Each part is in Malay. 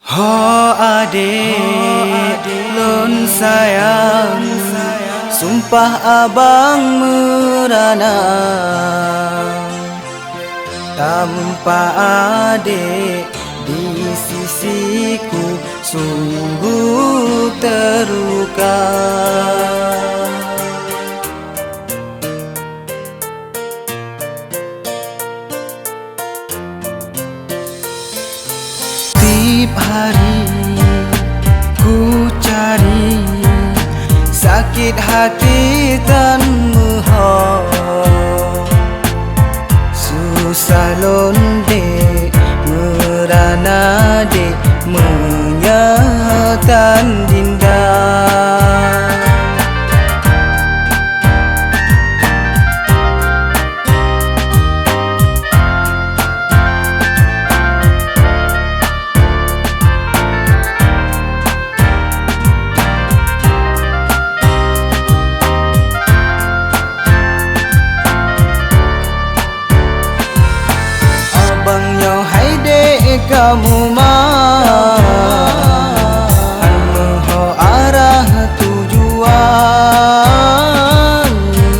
Ho adik, lon sayang, sumpah abang merana. Tanpa adik di sisiku sungguh terluka. Tiap hari ku cari sakit hati dan susah londe merana de menyatan dinda. Kamu mah ho arah tujuan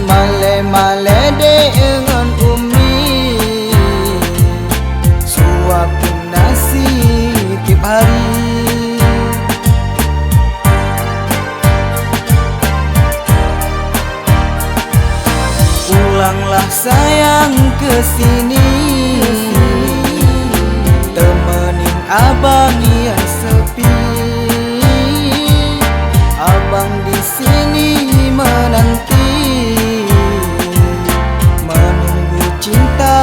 male-male dengan umi suapin nasi tiap hari. Pulanglah sayang kesini, temenin abang yang sepi. Abang di sini menanti, menunggu cinta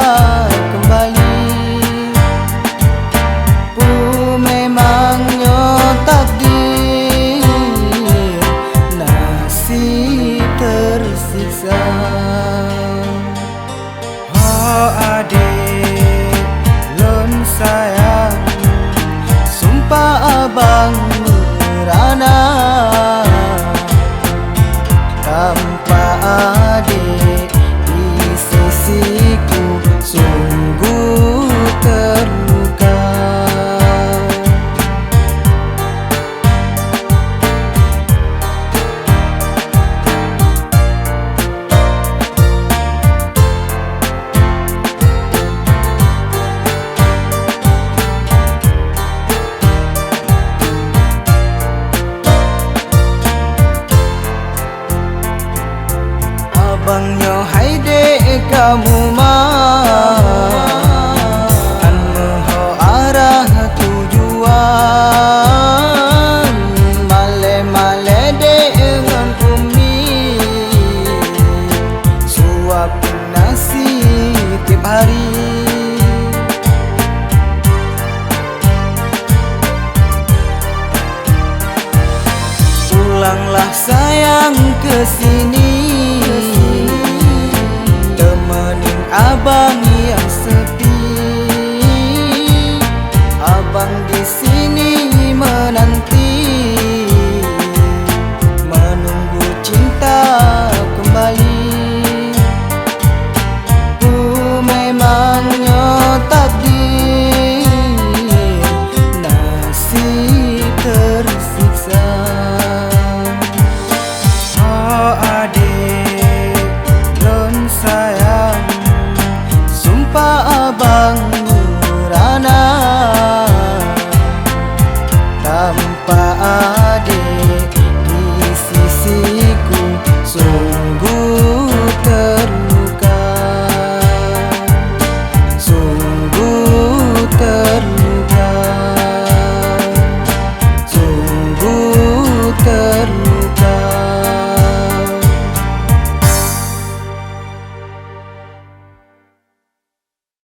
kembali. Ku memangnya takdir, nasib tersiksa. Oh adik, lon sayang, sumpah abang merana. Tanpa adik di sisiku sungguh terluka. Abangnya hai dek kamu mah ho arah tujuan male-male dengan umi suapin nasi tiap hari. Pulanglah sayang kesini, temenin abang yang sepi. Abang di sini menanti, menunggu cinta kembali. Ku memangnya takdir, nasib tersiksa. Oh adik, lon sayang, sumpah abang merana. Tanpa